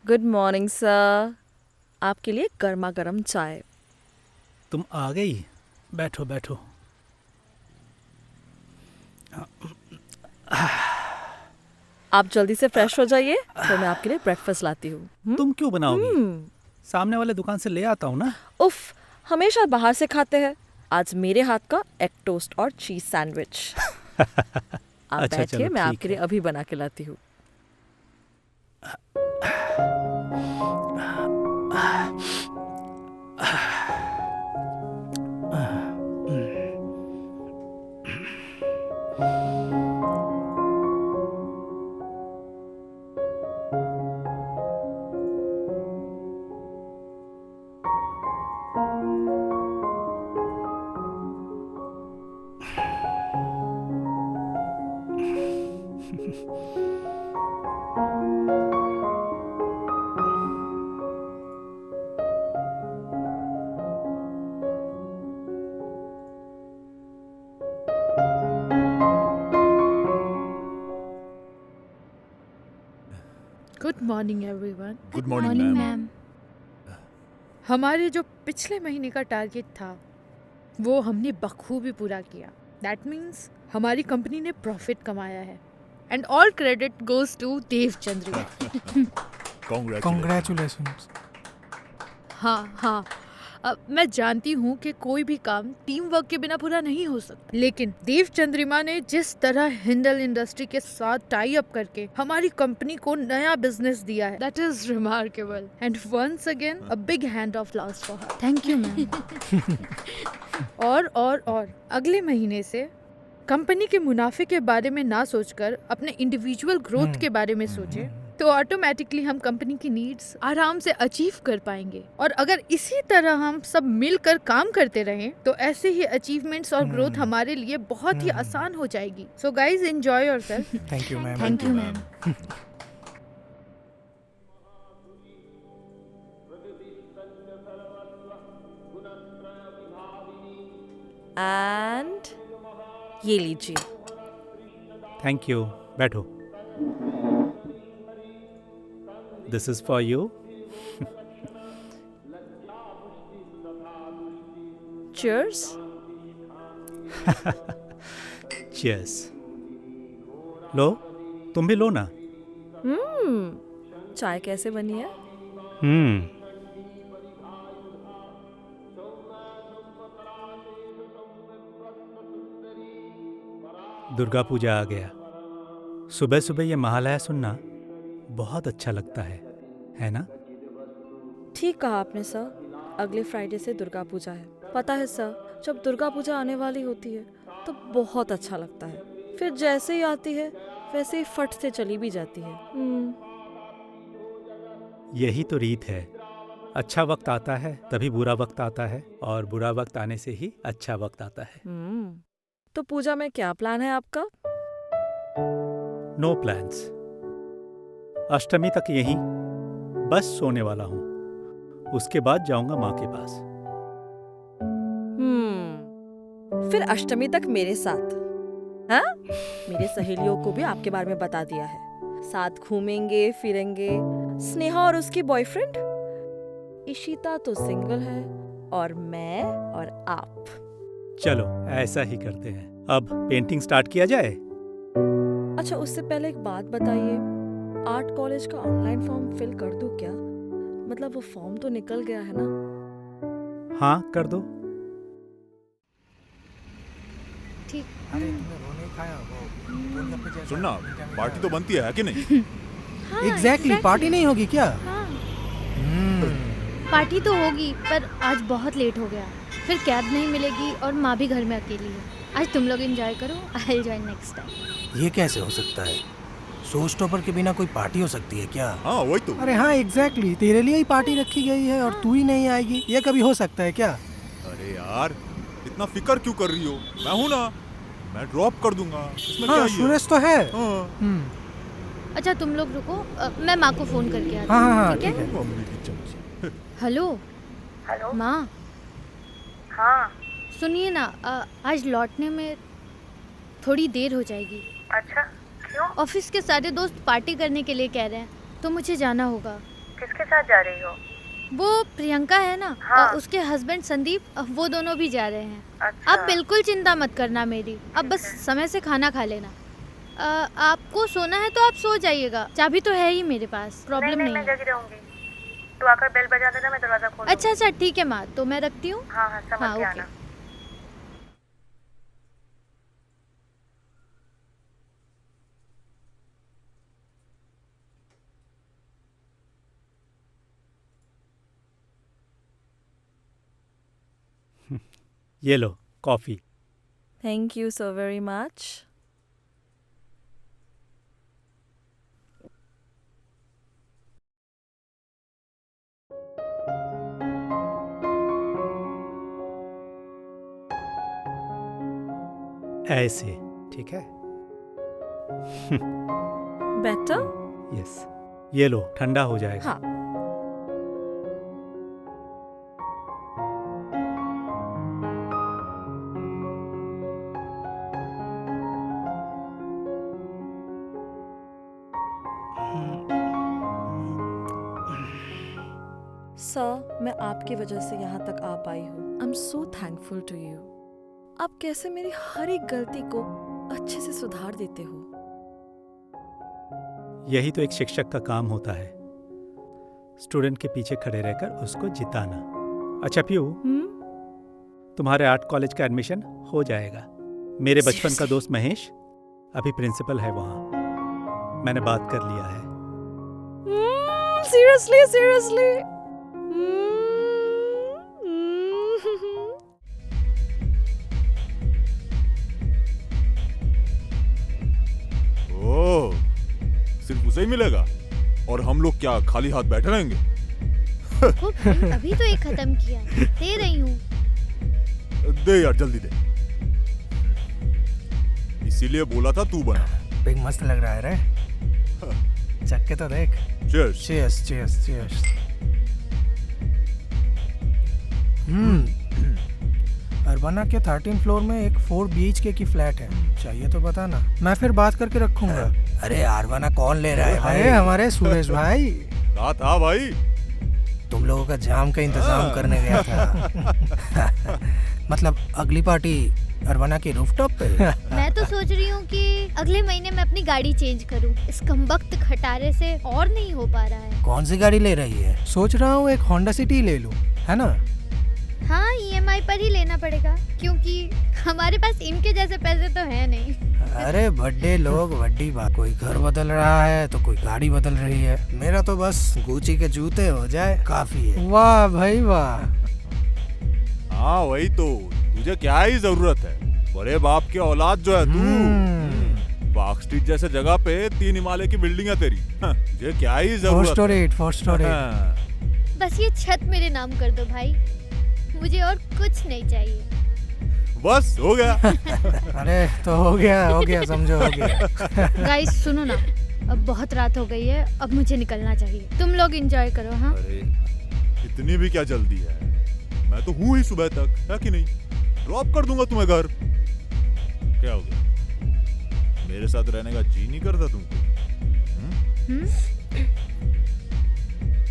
Good morning sir. आपके लिए गर्मा गर्म चाय। तुम आ गई? बैठो बैठो। आप जल्दी से फ्रेश हो जाइए, फिर मैं आपके लिए ब्रेकफास्ट लाती हूँ। तुम क्यों बनाओगी? सामने वाले दुकान से ले आता हूँ ना। उफ, हमेशा बाहर से खाते हैं। आज मेरे हाथ का एग टोस्ट और चीज सैंडविच। आप अच्छा, बैठिए, चलो, मैं ठीक आपके लिए है। अभी बना के लाती हूँ। Good morning everyone. Good morning ma'am. हमारे जो पिछले महीने का टारगेट था वो हमने बखूबी पूरा किया। दैट मीन्स हमारी कंपनी ने प्रॉफिट कमाया है and all credit goes to Dev Chandrika. Congratulations. हाँ हाँ, मैं जानती हूँ कि कोई भी काम टीम वर्क के बिना पूरा नहीं हो सकता, लेकिन देव चंद्रिमा ने जिस तरह हिंडल इंडस्ट्री के साथ टाई अप करके हमारी कंपनी को नया बिजनेस दिया है, that is remarkable and once again a big hand of flowers for her. Thank you ma'am. और अगले महीने से कंपनी के मुनाफे के बारे में ना सोचकर अपने इंडिविजुअल ग्रोथ के बारे में सोचें, तो ऑटोमेटिकली हम कंपनी की नीड्स आराम से अचीव कर पाएंगे। और अगर इसी तरह हम सब मिलकर काम करते रहें तो ऐसे ही अचीवमेंट्स और ग्रोथ हमारे लिए बहुत ही आसान हो जाएगी। So guys, enjoy yourself. Thank you ma'am. Thank you ma'am. And ये लीजिए। Thank you. बैठो। This is for you. Cheers. Cheers. लो, तुम भी लो ना। चाय कैसे बनी है? दुर्गा पूजा आ गया। सुबह सुबह ये महालया सुनना बहुत अच्छा लगता है ना? ठीक कहा आपने सर। अगले फ्राइडे से दुर्गा पूजा है। पता है सर, जब दुर्गा पूजा आने वाली होती है तो बहुत अच्छा लगता है। फिर जैसे ही आती है वैसे ही फट से चली भी जाती है। यही तो रीत है। अच्छा वक्त आता है तभी बुरा वक्त आता है, और बुरा वक्त आने से ही अच्छा वक्त आता है। तो पूजा में क्या प्लान है आपका? No plans. अष्टमी तक यहीं बस सोने वाला हूँ। उसके बाद जाऊंगा माँ के पास। फिर अष्टमी तक मेरे साथ। हाँ, मेरे सहेलियों को भी आपके बारे में बता दिया है। साथ घूमेंगे फिरेंगे। स्नेहा और उसकी बॉयफ्रेंड, इशिता तो सिंगल है, और मैं और आप। चलो ऐसा ही करते हैं। अब पेंटिंग स्टार्ट किया जाए। अच्छा, उससे पहले एक बात बताइए, आर्ट कॉलेज का ऑनलाइन फॉर्म फिल कर दूं क्या? मतलब वो फॉर्म तो निकल गया है ना? हाँ, कर दो। ठीक। सुनना, पार्टी तो बनती है कि नहीं? एग्जैक्टली, पार्टी नहीं होगी क्या? पार्टी तो होगी, पर आज बहुत लेट हो गया, फिर कैब नहीं मिलेगी और माँ भी घर में अकेली है। आज तुम लोग एंजॉय करो, I will join next time. ये कैसे हो सकता है? शो स्टॉपर के बिना कोई पार्टी हो सकती है क्या? हाँ वही तो। अरे हाँ एग्जैक्टली, तेरे लिए ही पार्टी रखी गई है और तू ही नहीं आएगी, ये कभी हो सकता है क्या? अरे यार, इतना फिक्र क्यों कर रही हो? मैं हूँ ना, मैं ड्रॉप कर दूंगा। इसमें क्या हाँ, ही है? सुरेश तो है। हाँ। अच्छा तुम लोग रुको, मैं माँ को फ़ोन करके आती हाँ हाँ हाँ, हूँ, ठीक ठीक है? है। मम्मी की चमची। Hello hello. माँ, हाँ। सुनिए ना, आज लौटने में थोड़ी देर हो जाएगी। अच्छा, क्यों? ऑफिस के सारे दोस्त पार्टी करने के लिए कह रहे हैं, तो मुझे जाना होगा। किसके साथ जा रही हो? वो प्रियंका है ना, हाँ। उसके हस्बैंड संदीप, वो दोनों भी जा रहे हैं। अच्छा। आप बिल्कुल चिंता मत करना मेरी, अब बस समय से खाना खा लेना। आपको सोना है तो आप सो जाइएगा, चाबी तो है ही मेरे पास, प्रॉब्लम नहीं, नहीं मैं है। जगी रहूंगी। तू आकर बेल बजा देना, मैं दरवाजा खोल अच्छा अच्छा ठीक है माँ, तो मैं रखती हूँ। हाँ हाँ, समझ हाँ, के ओके। आना। ये लो coffee. Thank you so very much. ऐसे ठीक है। बेटर? यस, ये लो ठंडा हो जाएगा। हाँ। सर, मैं आपकी वजह से यहाँ तक आ पाई हूँ। I am so thankful to you. आप कैसे मेरी हर एक गलती को अच्छे से सुधार देते हो। यही तो एक शिक्षक का काम होता है, स्टूडेंट के पीछे खड़े रहकर उसको जिताना। अच्छा पीयू, तुम्हारे आर्ट कॉलेज का एडमिशन हो जाएगा। मेरे बचपन का दोस्त महेश अभी प्रिंसिपल है वहाँ, मैंने बात कर लिया है। Seriously seriously? ओह, सिर्फ उसे ही मिलेगा और हम लोग क्या खाली हाथ बैठे रहेंगे? अभी तो एक खत्म किया, दे रही हूँ। दे यार, जल्दी दे। इसीलिए बोला था तू बना। पिग मस्त लग रहा है रे, चख के तो देख। Cheers. Cheers cheers cheers. Albanna के 13 फ्लोर में एक 4 BHK की फ्लैट है, चाहिए तो बताना, मैं फिर बात करके रखूंगा। अरे अरबाना कौन ले रहा है भाई? अरे हमारे सुरेश भाई। कहा था भाई? तुम लोगों का जाम का इंतजाम करने गया था। मतलब अगली पार्टी अरबाना की रूफटॉप पे। मैं तो सोच रही हूँ कि अगले महीने मैं अपनी गाड़ी चेंज करूँ, इस कमबख्त खटारे से और नहीं हो पा रहा है। कौन सी गाड़ी ले रही है? सोच रहा हूँ एक होंडा सिटी ले लूँ, है ना? हाँ, EMI पर ही लेना पड़ेगा, क्योंकि हमारे पास इनके जैसे पैसे तो है नहीं। अरे बड्डे लोग बड्डी बात, कोई घर बदल रहा है तो कोई गाड़ी बदल रही है। मेरा तो बस गुची के जूते हो जाए काफी है। वाह भाई वाह। हाँ वही तो, तुझे क्या ही जरूरत है? बड़े बाप के औलाद जो है तू। पार्क स्ट्रीट जैसे जगह पे 3 हिमालय की बिल्डिंग है तेरी। तुझे क्या ही जरूरत है? 4 स्टोरी। बस ये छत मेरे नाम कर दो भाई, मुझे और कुछ नहीं चाहिए। बस हो गया। अरे तो हो गया समझो, हो गया। गाइस सुनो ना, अब बहुत रात हो गई है, अब मुझे निकलना चाहिए। तुम लोग एंजॉय करो। हाँ, अरे इतनी भी क्या जल्दी है? मैं तो हूँ ही सुबह तक, है कि नहीं? ड्रॉप कर दूंगा तुम्हें घर। क्या हो गया? मेरे साथ रहने का जी नहीं करता तुमको?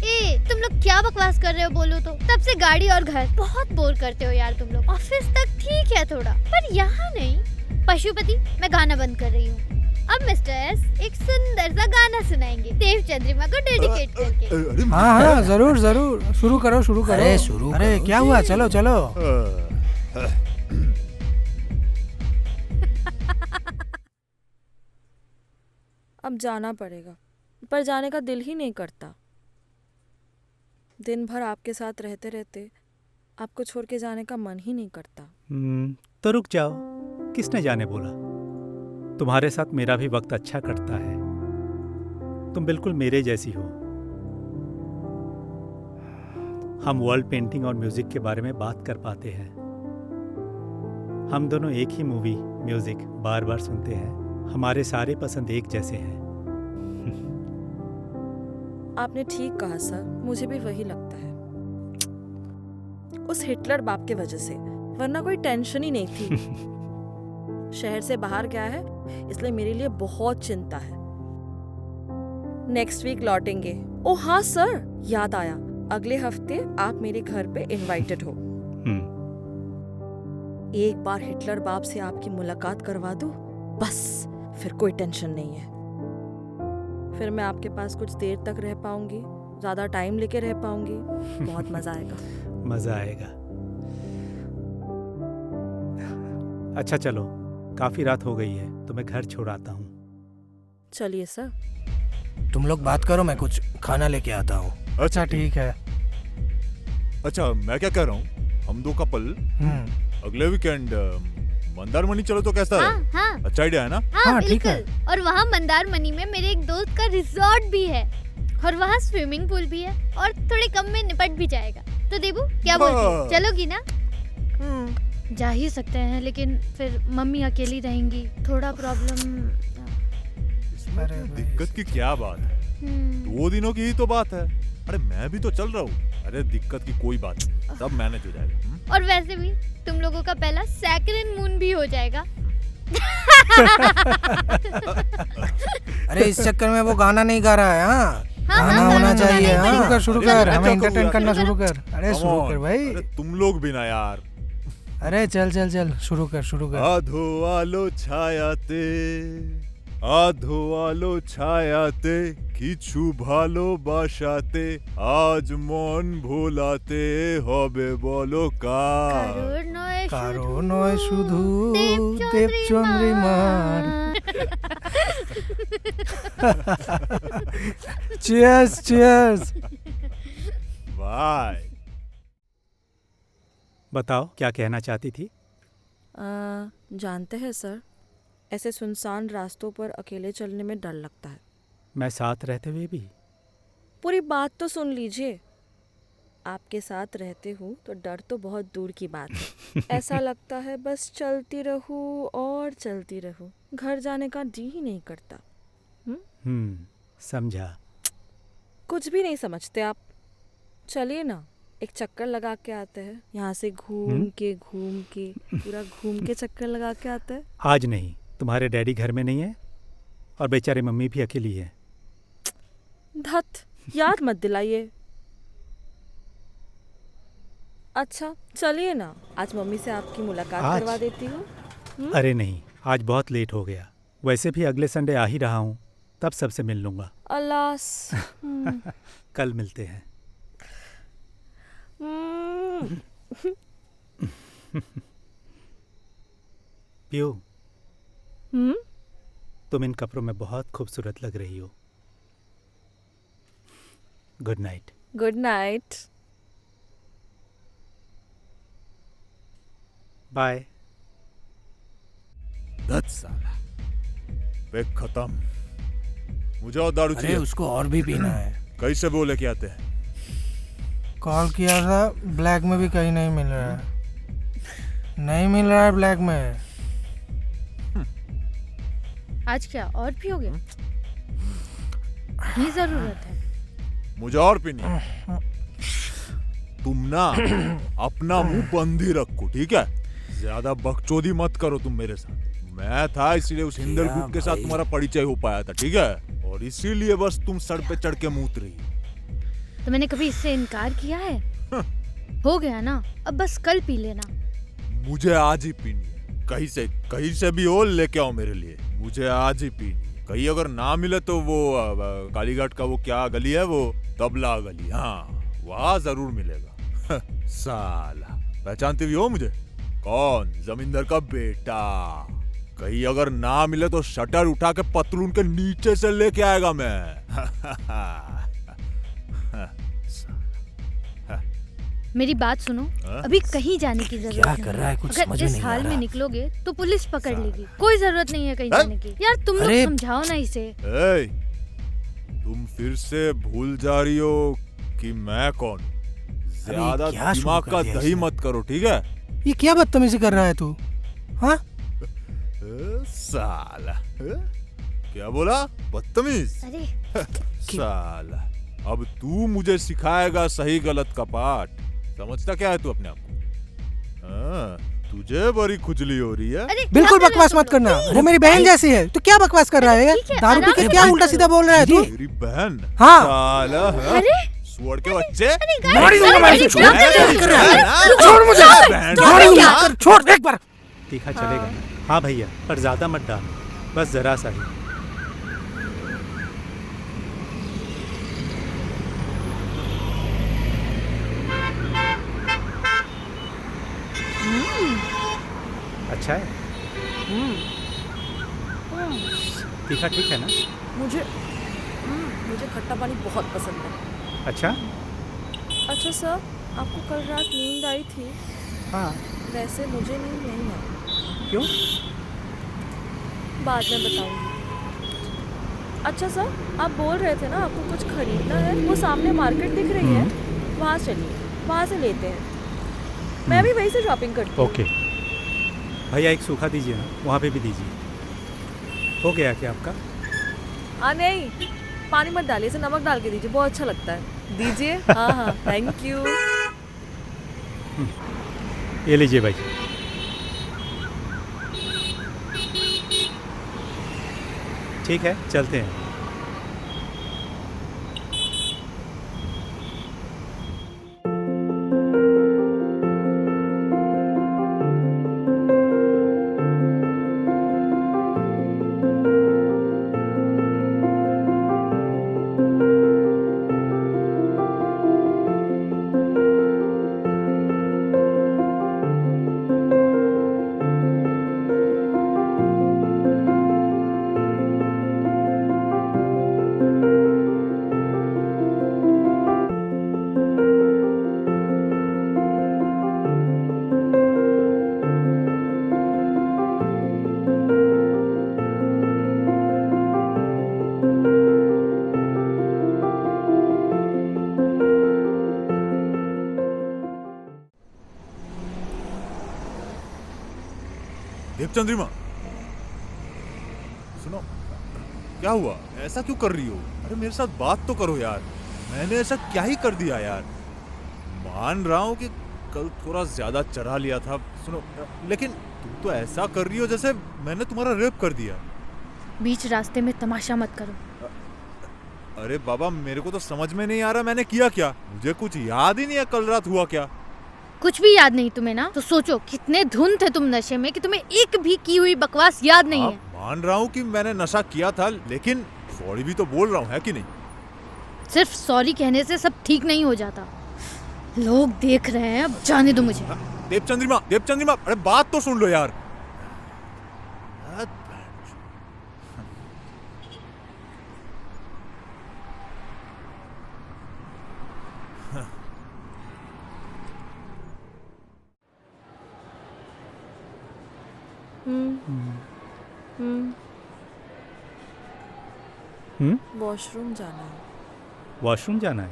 ए, तुम लोग क्या बकवास कर रहे हो? बोलो तो। तब से गाड़ी और घर बहुत बोर करते हो यार तुम लोग। ऑफिस तक ठीक है थोड़ा, पर यहाँ नहीं। पशुपति, मैं गाना बंद कर रही हूँ। अब मिस्टर एस एक सुंदर सा गाना सुनाएंगे देव चंद्रिमा को डेडिकेट करके। हाँ जरूर जरूर, शुरू करो। अरे शुरू अरे करो क्या जी। हुआ, चलो चलो। अब जाना पड़ेगा, पर जाने का दिल ही नहीं करता। दिन भर आपके साथ रहते रहते आपको छोड़ के जाने का मन ही नहीं करता। तो रुक जाओ, किसने जाने बोला? तुम्हारे साथ मेरा भी वक्त अच्छा कटता है, तुम बिल्कुल मेरे जैसी हो। हम वर्ल्ड पेंटिंग और म्यूजिक के बारे में बात कर पाते हैं। हम दोनों एक ही मूवी म्यूजिक बार बार सुनते हैं, हमारे सारे पसंद एक जैसे हैं। आपने ठीक कहा सर, मुझे भी वही लगता है। उस हिटलर बाप के वजह से, वरना कोई टेंशन ही नहीं थी। शहर से बाहर गया है, इसलिए मेरे लिए बहुत चिंता है। नेक्स्ट वीक लौटेंगे। ओ हाँ सर, याद आया, अगले हफ्ते आप मेरे घर पे इनवाइटेड हो। एक बार हिटलर बाप से आपकी मुलाकात करवा दूं, बस फिर कोई टेंशन नहीं है। फिर मैं आपके पास कुछ देर तक रह पाऊंगी, ज्यादा टाइम लेके रह पाऊंगी, बहुत मजा आएगा। मजा आएगा। अच्छा चलो, काफी रात हो गई है तो मैं घर छोड़ आता हूँ। चलिए सर। तुम लोग बात करो, मैं कुछ खाना लेके आता हूँ। अच्छा ठीक है। अच्छा मैं क्या कह रहा हूँ, हम दो कपल अगले वीकेंड मंदारमनी चलो तो कैसा हाँ है? हाँ अच्छा आइडिया है ना? हाँ ठीक है। बिल्कुल। और वहाँ मंदारमनी में मेरे एक दोस्त का रिजॉर्ट भी है और वहाँ स्विमिंग पूल भी है और थोड़े कम में निपट भी जाएगा। तो देबू क्या बोलती है, चलोगी ना? जा ही सकते हैं, लेकिन फिर मम्मी अकेली रहेंगी, थोड़ा प्रॉब्लम। इसमें तो दिक्कत की क्या बात है, 2 दिनों की ही तो बात है। अरे मैं भी तो चल रहा हूँ। अरे दिक्कत की कोई बात नहीं, सब मैनेज हो जाएगा। और वैसे भी तुम लोगों का पहला सेकंड मून भी हो जाएगा। अरे इस चक्कर में वो गाना नहीं गा रहा है। हाँ गाना हाँ, होना गाना चाहिए। गाना हाँ शुरू कर, अरे, हमें अच्छा, एंटरटेन करो करना यार। शुरू कर। अरे Come शुरू on, कर भाई। अरे तुम लोग भी ना यार। अरे चल चल चल, शुरू कर शुरू कर। আধো আলো ছায়াতে, আধো আলো ছায়াতে, কিছু ভালোবাসাতে, আজ মন ভোলাতে হবে বলো কার। কারো নয় শুধু দেবচন্দ্রিমার। দেবচন্দ্রিমার। চিয়ার্স চিয়ার্स। बाय। बताओ क्या कहना चाहती थी? जानते हैं सर, ऐसे सुनसान रास्तों पर अकेले चलने में डर लगता है। मैं साथ रहते हुए भी। पूरी बात तो सुन लीजिए। आपके साथ रहते हूँ तो डर तो बहुत दूर की बात है। ऐसा लगता है बस चलती रहूँ और चलती रहूँ, घर जाने का जी ही नहीं करता। समझा। कुछ भी नहीं समझते आप। चलिए ना, एक चक्कर लगा के आते हैं, यहाँ से घूम के पूरा घूम के चक्कर लगा के आते हैं। आज नहीं, तुम्हारे डैडी घर में नहीं है और बेचारे मम्मी भी अकेली है। धत, याद मत दिलाइए। अच्छा चलिए ना, आज मम्मी से आपकी मुलाकात आज? करवा देती हूँ। अरे नहीं, आज बहुत लेट हो गया। वैसे भी अगले संडे आ ही रहा हूँ, तब सबसे मिल लूंगा। अलास। कल मिलते हैं। पियो, तुम इन कपड़ों में बहुत खूबसूरत लग रही हो। Good night. Good night. Bye. धत साला, पे खत्म। मुझे और दारू अरे चाहिए। उसको और भी पीना है। कैसे बोले के आते हैं? कॉल किया था, ब्लैक में भी कहीं नहीं मिल रहा है। नहीं मिल रहा है ब्लैक में। आज क्या और भी हो गया? ये जरूरत है। मुझे और पीनी है। तुम ना अपना मुंह बंद ही रखो, ठीक है? ज्यादा बकचोदी मत करो तुम मेरे साथ। मैं था इसलिए उस हिंदर क्या ग्रुप के साथ भाई? तुम्हारा परिचय हो पाया था, ठीक है? और इसीलिए बस तुम सर पे चढ़ के मूत रही। तो मैंने कभी इससे इनकार किया है? हो गया ना, अब बस कल पी लेना। मुझे आज ही पीनी है। कहीं से भी हो लेके आओ मेरे लिए। मुझे आज ही पीनी है। कहीं अगर ना मिले तो वो कालीघाट का वो क्या गली है, वो तबला गली, हाँ वहाँ जरूर मिलेगा। साला, पहचानती भी हो मुझे? कौन? जमींदार का बेटा। कहीं अगर ना मिले तो शटर उठा के पतलून के नीचे से लेके आएगा मैं। मेरी बात सुनो, हाँ? अभी कहीं जाने की जरूरत क्या नहीं कर रहा है, कुछ अगर समझ इस में नहीं आ हाल में रहा। निकलोगे तो पुलिस पकड़ लेगी। कोई जरूरत नहीं है कहीं हाँ? जाने की। यार तुम लोग अरे! समझाओ ना इसे। ए, तुम फिर से भूल जा रही हो कि मैं कौन। ज्यादा क्या शुरू दिमाग कर का दिया दही इसने? मत करो, ठीक है? ये क्या बदतमीजी कर रहा है तू? हाँ साला, क्या बोला? बदतमीज? अरे साला, अब तू मुझे सिखाएगा सही गलत का पाठ। समझता क्या है तू अपने आप को? तुझे बड़ी खुजली हो रही है। अरे बिल्कुल क्या कर रहे हो बकवास तुम मत लोग? करना। अरे मेरी बहन जैसी है, तू क्या बकवास कर रहा है? ठीक है, दारू पी आराम के से क्या बात उल्टा करो। सीधा बोल रहा है तू? मेरी बहन हाँ। साला, हाँ? अरे सुअर के बच्चे। मारी दूंगा मैं इसे। छोड़ छोड़ मुझे, मारी दूंगा। छोड़ एक बार। तीखा चलेगा ना? हाँ भैया, पर ज़्यादा मत डाल, बस ज़रा सा ही। अच्छा है? तीखा ठीक है ना? मुझे खट्टा पानी बहुत पसंद है। अच्छा? अच्छा सर, आपको कल रात नींद आई थी? हाँ। वैसे मुझे नींद नहीं आई। क्यों? बाद में बताऊंगी। अच्छा सर, आप बोल रहे थे ना आपको कुछ खरीदना है, वो सामने मार्केट दिख रही है, वहाँ चलिए, वहाँ से लेते हैं। मैं भी वहीं से शॉपिंग करती हूँ। ओके भैया, एक सूखा दीजिए ना, वहाँ पे भी दीजिए। हो गया क्या आपका? नहीं, पानी मत डालिए, इसे नमक डाल के दीजिए, बहुत अच्छा लगता है। दीजिए। हाँ हाँ, थैंक यू। ये लीजिए भाई। ठीक है, चलते हैं। देवचंद्रिमा, सुनो, क्या हुआ? ऐसा क्यों कर रही हो? अरे मेरे साथ बात तो करो यार। मैंने ऐसा क्या ही कर दिया यार? मान रहा हूँ कि कल थोड़ा ज्यादा चढ़ा लिया था, सुनो, लेकिन तुम तो ऐसा कर रही हो जैसे मैंने तुम्हारा रेप कर दिया। बीच रास्ते में तमाशा मत करो। अरे बाबा, मेरे को तो समझ में नहीं आ रहा मैंने किया क्या। मुझे कुछ याद ही नहीं है कल रात हुआ क्या। कुछ भी याद नहीं तुम्हें ना? तो सोचो कितने धुन थे तुम नशे में कि तुम्हें एक भी की हुई बकवास याद नहीं है। मान रहा हूँ कि मैंने नशा किया था, लेकिन सॉरी भी तो बोल रहा हूँ, है कि नहीं? सिर्फ सॉरी कहने से सब ठीक नहीं हो जाता। लोग देख रहे हैं, अब जाने दो मुझे। देवचंद्रिमा, देवचंद्रिमा, अरे बात तो सुन लो यार। वॉशरूम जाना है। वॉशरूम जाना है?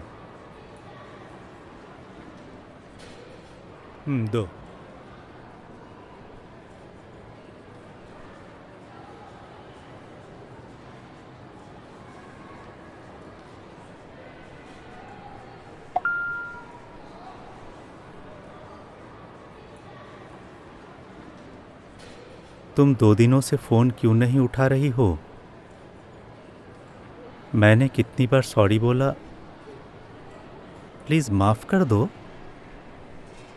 दो। तुम 2 दिनों से फ़ोन क्यों नहीं उठा रही हो? मैंने कितनी बार सॉरी बोला? प्लीज़ माफ़ कर दो।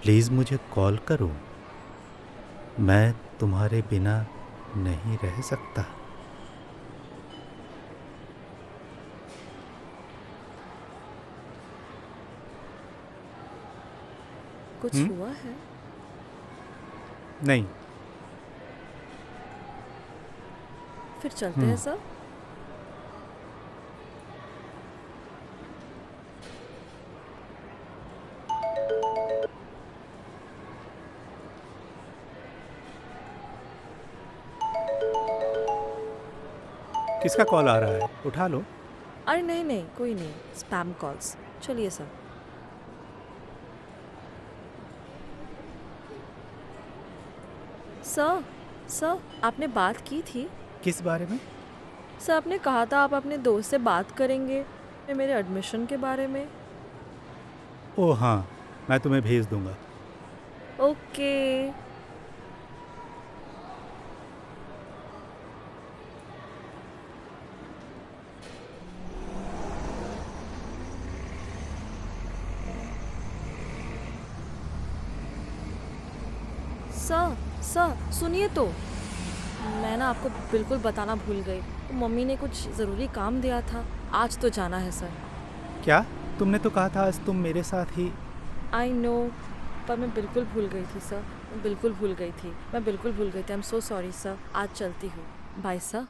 प्लीज़ मुझे कॉल करो, मैं तुम्हारे बिना नहीं रह सकता। कुछ हुआ है? नहीं। फिर चलते हैं सर। किसका कॉल आ रहा है? उठा लो। अरे नहीं नहीं, कोई नहीं, स्पैम कॉल्स। चलिए सर। सर, आपने बात की थी? किस बारे में? सर, आपने कहा था आप अपने दोस्त से बात करेंगे मेरे एडमिशन के बारे में। ओह हाँ, मैं तुम्हें भेज दूंगा। ओके। सर सुनिए तो, मैं ना आपको बिल्कुल बताना भूल गई। मम्मी ने कुछ ज़रूरी काम दिया था, आज तो जाना है सर। क्या? तुमने तो कहा था आज तुम मेरे साथ ही। आई नो, पर मैं बिल्कुल भूल गई थी सर, मैं बिल्कुल भूल गई थी। आई एम सो सॉरी सर। आज चलती हूँ, बाय सर।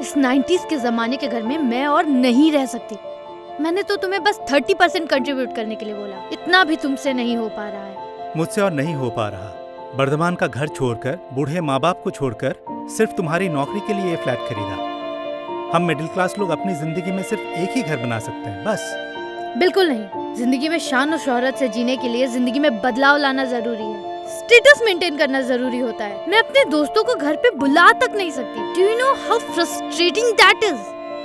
इस 90s के जमाने के घर में मैं और नहीं रह सकती। मैंने तो तुम्हें बस 30% कंट्रीब्यूट करने के लिए बोला, इतना भी तुमसे नहीं हो पा रहा है। मुझसे और नहीं हो पा रहा। वर्धमान का घर छोड़कर, बूढ़े माँ बाप को छोड़कर सिर्फ तुम्हारी नौकरी के लिए ये फ्लैट खरीदा। हम मिडिल क्लास लोग अपनी जिंदगी में सिर्फ एक ही घर बना सकते हैं, बस। बिल्कुल नहीं, जिंदगी में शान और शोहरत से जीने के लिए जिंदगी में बदलाव लाना जरूरी है, स्टेटस मेंटेन करना जरूरी होता है। मैं अपने दोस्तों को घर पे बुला तक नहीं सकती। Do you know how frustrating that is?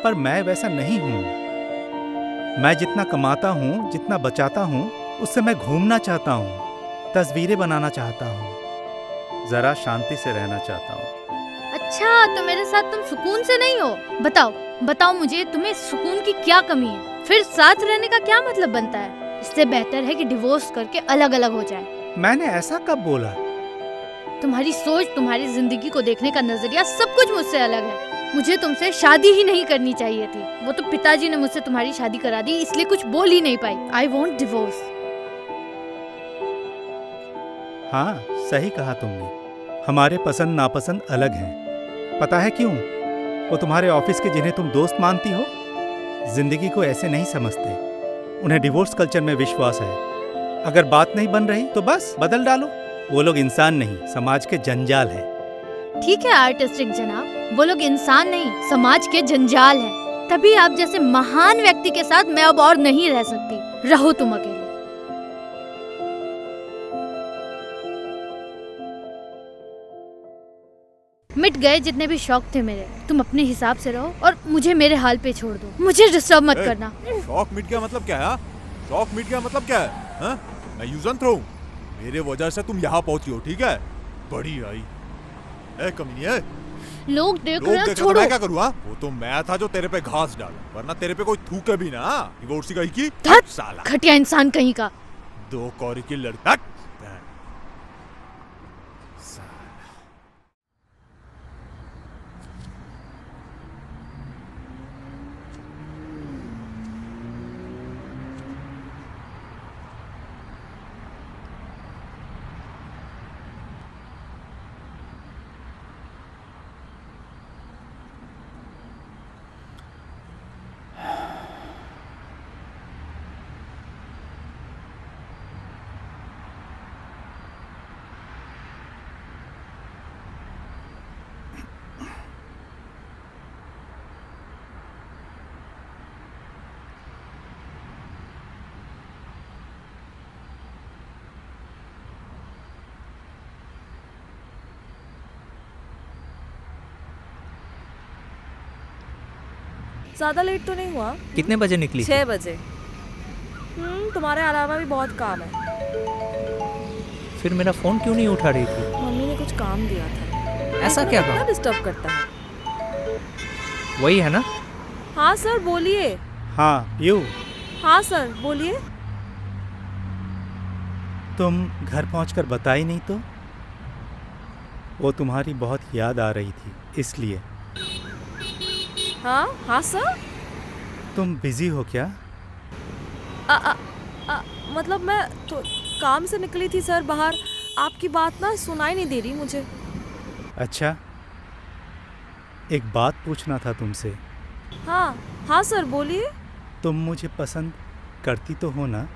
पर मैं वैसा नहीं हूँ। मैं जितना कमाता हूँ, जितना बचाता हूँ, उससे मैं घूमना चाहता हूँ, तस्वीरें बनाना चाहता हूँ, जरा शांति से रहना चाहता हूँ। अच्छा, तो मेरे साथ तुम सुकून से नहीं हो? बताओ मुझे, तुम्हें सुकून की क्या कमी है? फिर साथ रहने का क्या मतलब बनता है? इससे बेहतर है कि डिवोर्स करके अलग अलग हो जाए। मैंने ऐसा कब बोला? तुम्हारी सोच, तुम्हारी जिंदगी को देखने का नजरिया सब कुछ मुझसे अलग है। मुझे तुमसे शादी ही नहीं करनी चाहिए थी। वो तो पिताजी ने मुझसे तुम्हारी शादी करा दी, इसलिए कुछ बोल ही नहीं पाई। I want divorce. हाँ, सही कहा तुमने। हमारे पसंद नापसंद अलग हैं। पता है क्यों? वो तुम्हारे ऑफिस के जिन्हें तुम दोस्त मानती हो, जिंदगी को ऐसे नहीं समझते। उन्हें डिवोर्स कल्चर में विश्वास है। अगर बात नहीं बन रही तो बस बदल डालो। वो लोग इंसान नहीं, समाज के जंजाल हैं। ठीक है आर्टिस्टिक जनाब, वो लोग इंसान नहीं, समाज के जंजाल हैं। तभी आप जैसे महान व्यक्ति के साथ मैं अब और नहीं रह सकती। रहो तुम अकेले। मिट गए जितने भी शौक थे मेरे। तुम अपने हिसाब से रहो और मुझे मेरे हाल पे छोड़ दो। मुझे डिस्टर्ब मत करना। शौक मिट गया मतलब क्या है? शौक मिट गया मतलब क्या है? हाँ? मैं यूज एंड थ्रो। मेरे वजह से तुम यहाँ पहुंची हो, ठीक है? बड़ी आई कमीनी है। लोग देख रहे हैं, छोड़ो। मैं क्या करूँ? वो तो मैं था जो तेरे पे घास डाला, वरना तेरे पे कोई थूके भी ना। डिवोर्स कहीं की साला घटिया इंसान कहीं का। दो कौरी की लड़का। ज़्यादा लेट तो नहीं हुआ? कितने बजे निकली? 6 बजे। तुम्हारे अलावा भी बहुत काम है। फिर मेरा फोन क्यों नहीं उठा रही थी? मम्मी ने कुछ काम दिया था। ऐसा क्या काम? डिस्टर्ब करता है। वही है ना? हाँ सर बोलिए। हाँ पीयू। हाँ सर बोलिए। तुम घर पहुंचकर बताई नहीं तो? वो तुम्हारी बहुत याद आ रही थी, इसलिए। हाँ सर। तुम बिजी हो क्या? मतलब मैं तो काम से निकली थी सर बाहर। आपकी बात ना सुनाई नहीं दे रही मुझे। अच्छा, एक बात पूछना था तुमसे। हाँ सर बोलिए। तुम मुझे पसंद करती तो हो ना?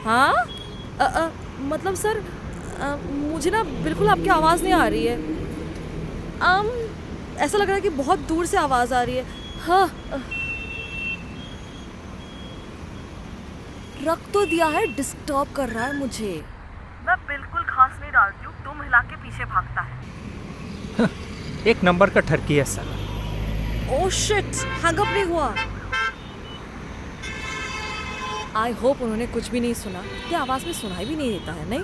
हाँ मतलब सर मुझे ना बिल्कुल आपकी आवाज़ नहीं आ रही है। ऐसा लग रहा है कि बहुत दूर से आवाज़ आ रही है। हाँ रख तो दिया है, डिस्टर्ब कर रहा है मुझे। मैं बिल्कुल घास नहीं डालती हूँ, तुम हिला के पीछे भागता है। एक नंबर का ठरकी है साला। ओह शिट, हैंग अप नहीं हुआ। आई होप उन्होंने कुछ भी नहीं सुना। ये आवाज में सुनाई भी नहीं देता है, नहीं?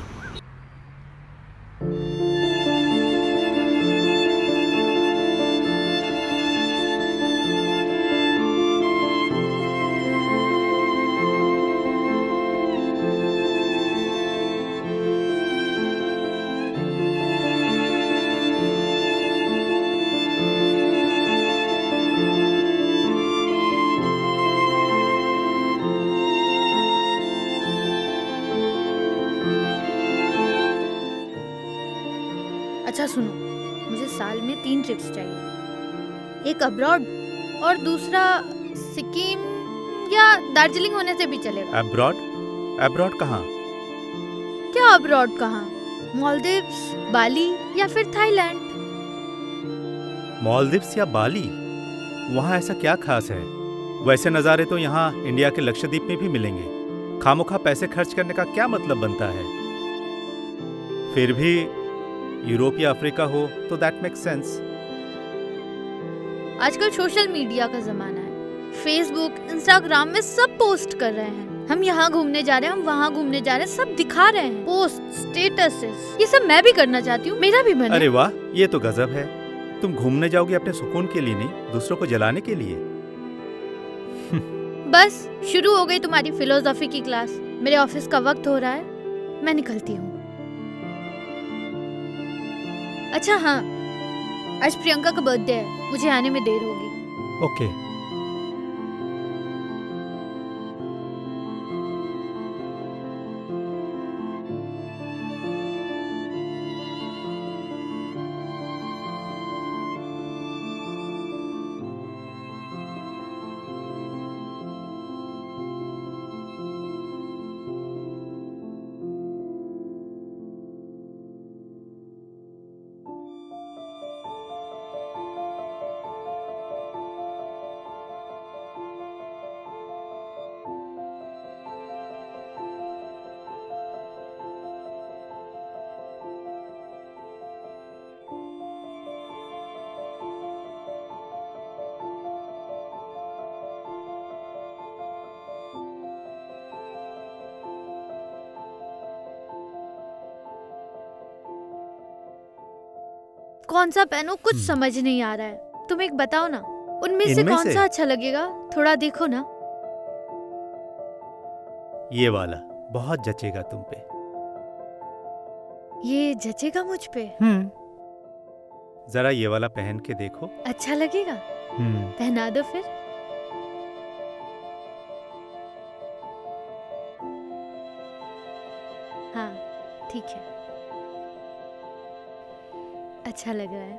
अच्छा सुनो, मुझे साल में 3 ट्रिप्स चाहिए, एक अब्रॉड और दूसरा सिक्किम या दार्जिलिंग होने से भी चलेगा। अब्रॉड? अब्रॉड कहाँ? क्या अब्रॉड कहाँ? मालदीव्स, बाली या फिर थाईलैंड। मालदीव्स या बाली? वहाँ ऐसा क्या खास है? वैसे नज़ारे तो यहाँ इंडिया के लक्षद्वीप में भी मिलेंगे। खामोखा पैसे खर्च करने का क्या मतलब बनता है? फिर भी यूरोप या अफ्रीका हो तो दैट मेक सेंस। आजकल सोशल मीडिया का जमाना है, फेसबुक, इंस्टाग्राम में सब पोस्ट कर रहे हैं, हम यहाँ घूमने जा रहे हैं, हम वहाँ घूमने जा रहे हैं, सब दिखा रहे हैं, पोस्ट, स्टेटसेस, ये सब मैं भी करना चाहती हूँ, मेरा भी मन है। अरे वाह, ये तो गजब है। तुम घूमने जाओगी अपने सुकून के लिए नहीं, दूसरों को जलाने के लिए। बस शुरू हो गई तुम्हारी फिलोसॉफी की क्लास। मेरे ऑफिस का वक्त हो रहा है, मैं निकलती हूँ। अच्छा हाँ, आज प्रियंका का बर्थडे है, मुझे आने में देर होगी। ओके। कौन सा पहनूं, कुछ समझ नहीं आ रहा है। तुम एक बताओ ना, उनमें से इनमें कौन से? सा अच्छा लगेगा, थोड़ा देखो ना। ये वाला बहुत जचेगा तुम पे। ये जचेगा मुझ पे? जरा ये वाला पहन के देखो। अच्छा लगेगा? पहना दो फिर। हाँ ठीक है, अच्छा लग रहा है।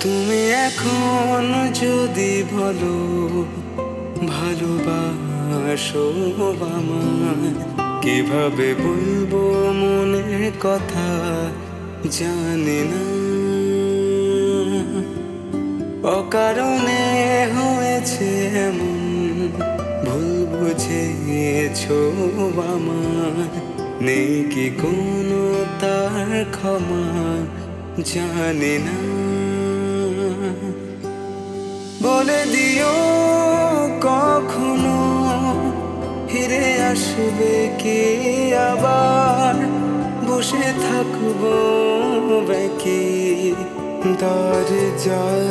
তুমি এখন যদি বলো ভালোবাসো আমায়, কিভাবে বলবো মনের কথা জানি না, অকারণে হয়েছে এমন ভুল বুঝেছো আমায়, নেই কি কোনো তার ক্ষমা জানি না, বলে দিও কখনো ফিরে আসবে কি আবার, বসে থাকবো বাকি দরজায়,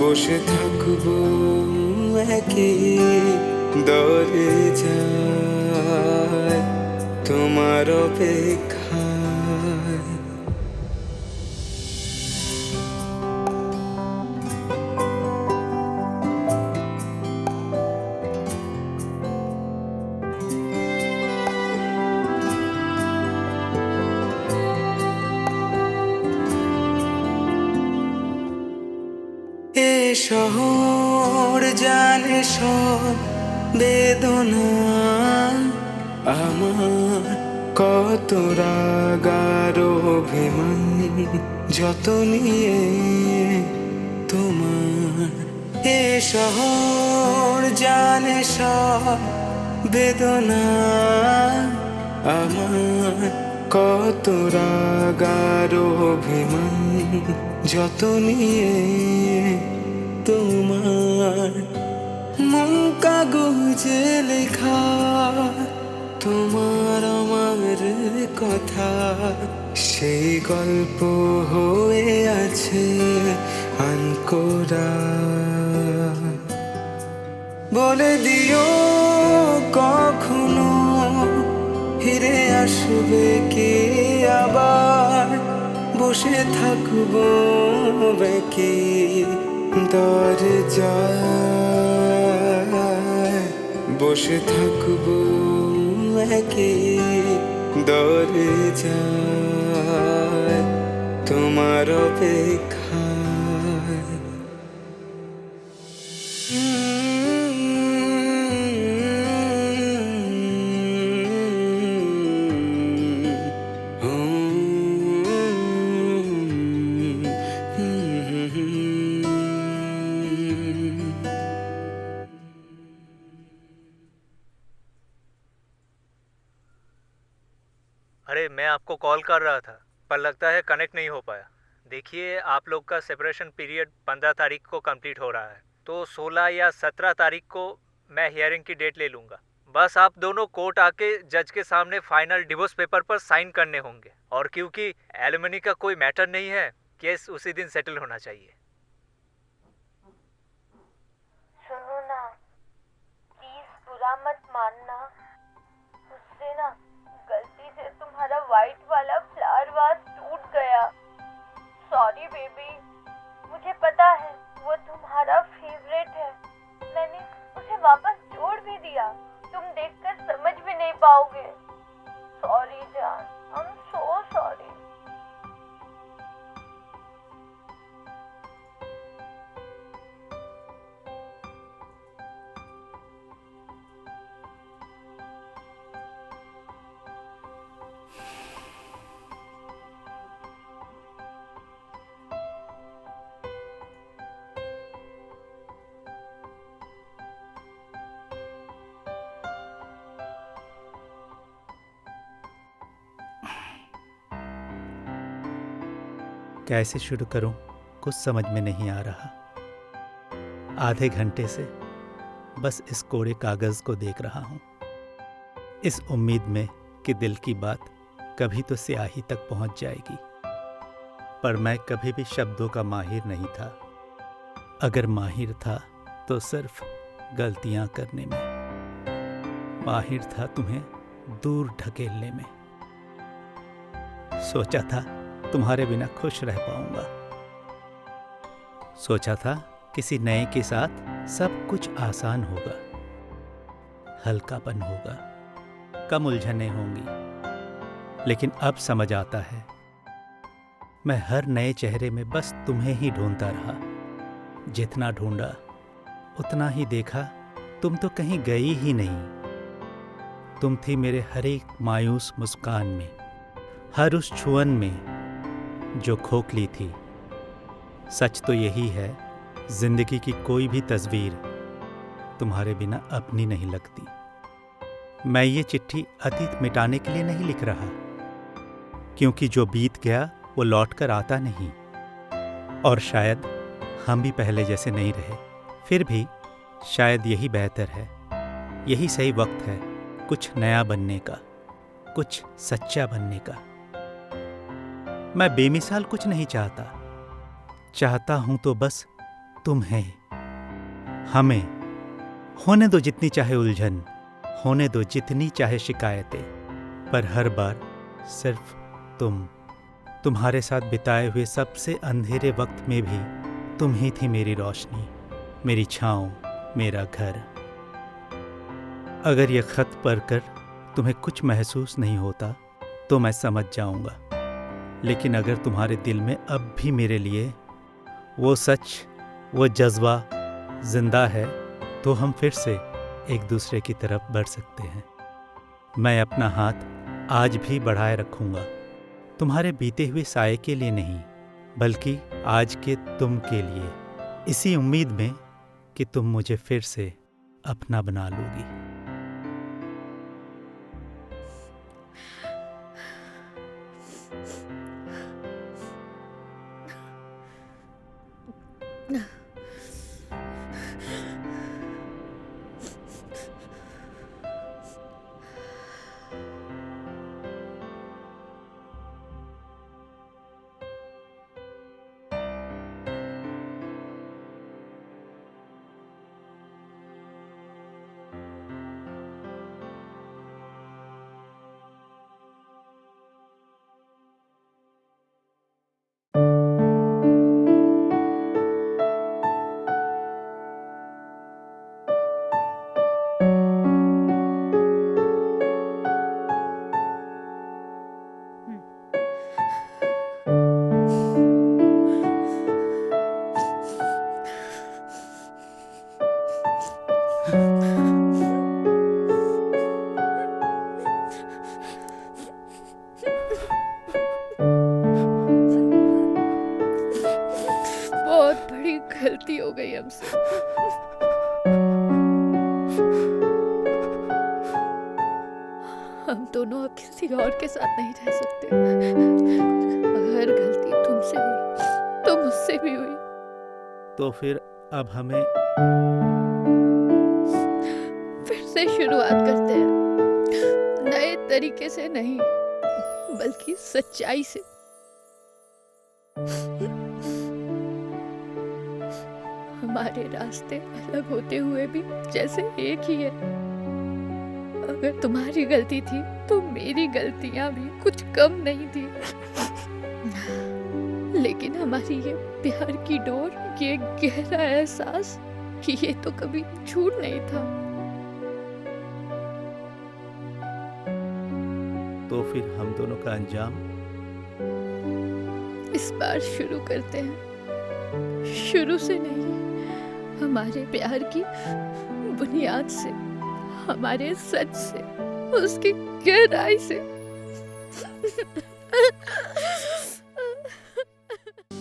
বসে থাকবো একই দরজায় তোমার অপেক্ষায়। এ শহর জানে সব বেদনা আমার, কত রাগার অভিমান যত নিয়ে তোমার এ শহর জানে সব বেদনা আমার কত রাগার অভিমান যত নিয়ে তোমার মন কাগজে লেখা তোমার আমার কথা সেই গল্প হয়ে আছে আনকোরা বলে দিও কখনো ফিরে আসবে কে আবার বসে থাকবো বেঁকে দরজায় বসে থাকবো একে দরজায় তোমার অপেক্ষায় अरे मैं आपको कॉल कर रहा था पर लगता है कनेक्ट नहीं हो पाया। देखिए आप लोग का सेपरेशन पीरियड 15 तारीख को कंप्लीट हो रहा है, तो 16 या 17 तारीख को मैं हियरिंग की डेट ले लूँगा। बस आप दोनों कोर्ट आके जज के सामने फाइनल डिवोर्स पेपर पर साइन करने होंगे, और क्योंकि एलिमनी का कोई मैटर नहीं है, केस उसी दिन सेटल होना चाहिए। सुनो ना, प्लीज बुरा मत मानना, मुझसे ना गलती से तुम्हारा वाइट वाला फ्लावर वास टूट गया। सॉरी बेबी, मुझे पता है वो तुम्हारा फेवरेट है, मैंने उसे वापस जोड़ भी दिया, तुम देखकर समझ भी नहीं पाओगे। सॉरी जान, आई एम सो सॉरी। कैसे शुरू करूं कुछ समझ में नहीं आ रहा। आधे घंटे से बस इस कोरे कागज को देख रहा हूं, इस उम्मीद में कि दिल की बात कभी तो स्याही तक पहुंच जाएगी। पर मैं कभी भी शब्दों का माहिर नहीं था। अगर माहिर था तो सिर्फ गलतियां करने में, माहिर था तुम्हें दूर ढकेलने में। सोचा था तुम्हारे बिना खुश रह पाऊंगा, सोचा था किसी नए के साथ सब कुछ आसान होगा, हल्कापन होगा, कम उलझनें होंगी। लेकिन अब समझ आता है मैं हर नए चेहरे में बस तुम्हें ही ढूंढता रहा। जितना ढूंढा उतना ही देखा तुम तो कहीं गई ही नहीं। तुम थी मेरे हर एक मायूस मुस्कान में, हर उस छुअन में जो खोखली थी। सच तो यही है, जिंदगी की कोई भी तस्वीर तुम्हारे बिना अपनी नहीं लगती। मैं ये चिट्ठी अतीत मिटाने के लिए नहीं लिख रहा, क्योंकि जो बीत गया वो लौट कर आता नहीं। और शायद हम भी पहले जैसे नहीं रहे, फिर भी शायद यही बेहतर है, यही सही वक्त है कुछ नया बनने का, कुछ सच्चा बनने का। मैं बेमिसाल कुछ नहीं चाहता, चाहता हूं तो बस तुम्हें, हमें। होने दो जितनी चाहे उलझन, होने दो जितनी चाहे शिकायतें, पर हर बार सिर्फ तुम्हारे साथ बिताए हुए सबसे अंधेरे वक्त में भी तुम ही थी मेरी रोशनी, मेरी छाँव, मेरा घर। अगर यह खत पढ़कर तुम्हें कुछ महसूस नहीं होता तो मैं समझ जाऊंगा, लेकिन अगर तुम्हारे दिल में अब भी मेरे लिए वो सच, वो जज्बा जिंदा है, तो हम फिर से एक दूसरे की तरफ बढ़ सकते हैं। मैं अपना हाथ आज भी बढ़ाए रखूंगा, तुम्हारे बीते हुए साये के लिए नहीं, बल्कि आज के तुम के लिए, इसी उम्मीद में कि तुम मुझे फिर से अपना बना लोगी। बहुत बड़ी गलती हो गई हमसे। हम दोनों अब किसी और के साथ नहीं रह सकते। अगर गलती तुमसे हुई तो मुझसे भी हुई। तो फिर अब हमें फिर से शुरुआत करते हैं, नए तरीके से नहीं बल्कि सच्चाई से। हमारे रास्ते अलग होते हुए भी जैसे एक ही है। अगर तुम्हारी गलती थी तो मेरी गलतियां भी कुछ कम नहीं थी। लेकिन हमारी ये प्यार की डोर, ये गहरा एहसास कि ये तो कभी झूठ नहीं था। तो फिर हम दोनों का अंजाम इस बार शुरू करते हैं, शुरू से नहीं, हमारे प्यार की बुनियाद से, हमारे सच से, उसकी गहराई से।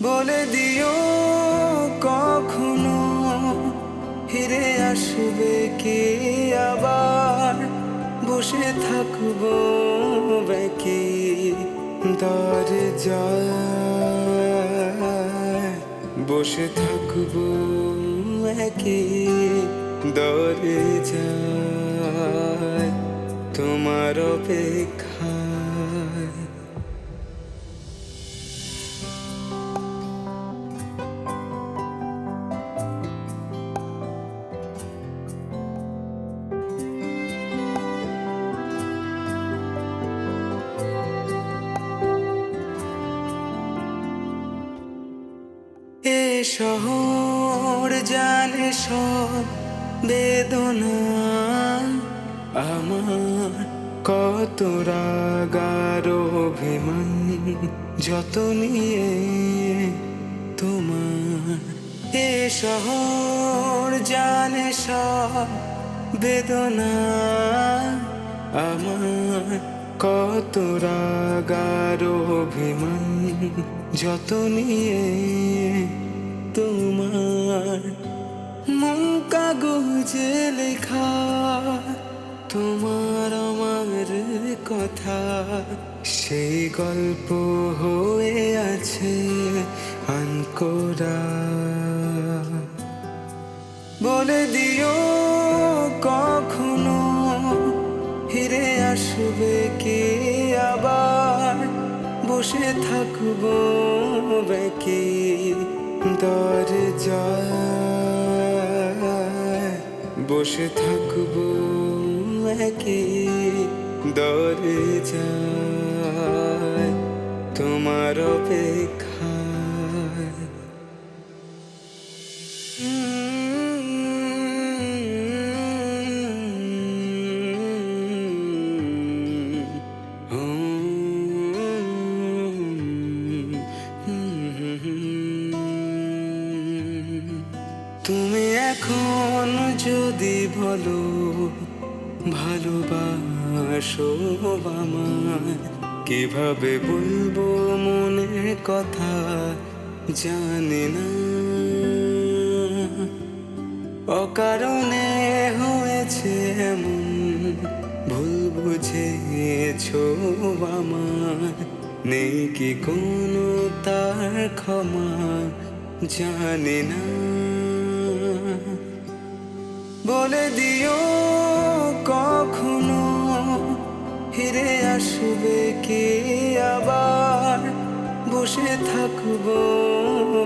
বলে দিও কখনো ফিরে আসবে কি আবার বসে থাকবো বাকি দরজায় বসে থাকবো একই দরজায় তোমার অপেক্ষায়। এ শহর জানে সব বেদনা আমার, কত রাগ আর অভিমান যত নিয়ে তোমার। এ শহর জানে সব বেদনা আমার, কত রাগ আর অভিমান যত নিয়ে তোমার। মন কাগজে লেখা তোমার আমার কথা, সেই গল্প হয়ে আছে আনকোরা। বলে দিও কখনো ফিরে আসবে কি আবার বসে থাকবো বাকি দরজায় বসে থাকবো একই দরজায় তোমার অপেক্ষায়। তুমি এখন যদি বলো ভালোবাসো আমার কিভাবে বলবো মনের কথা জানি না অকারণে হয়েছে এমন ভুল বুঝেছো আমার নেই কি কোনো তার ক্ষমা জানি না বলে দিও কখনো ফিরে আসবে কি আবার বসে থাকবো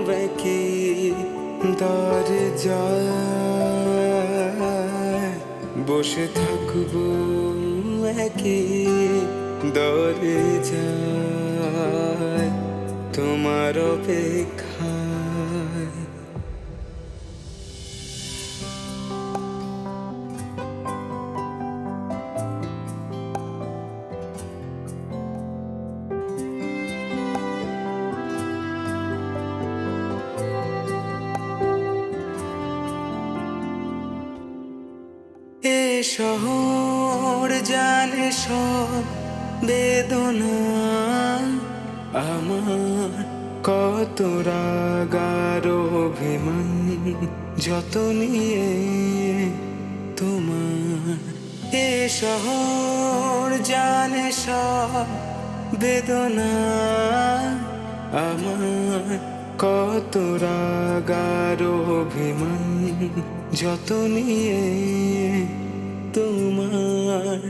বাকি দরজায় বসে থাকবো একই দরজায় তোমার অপেক্ষায় এ শহর জানে সব বেদনা আমার কত রাগার অভিমান যত নিয়ে তোমার এ শহর জানে সব বেদনা আমার কত রাগার অভিমান যত নিয়ে তোমার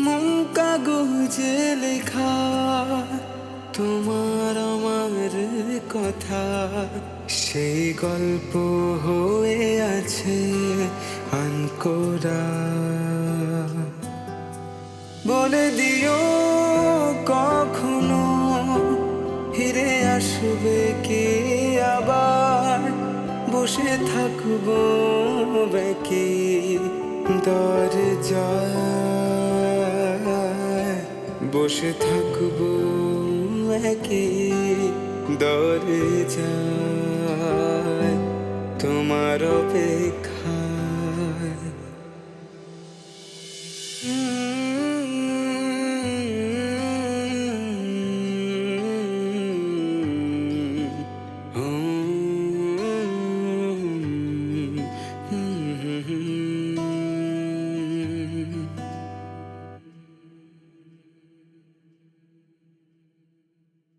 মন কাগজে লেখা তোমার আমার কথা সেই গল্প হয়ে আছে আনকোরা বলে দিও কখনো ফিরে আসবে কি আবার বসে থাকবো বাকি দরজায় বসে থাকবো একই দরজায় তোমার অপেক্ষা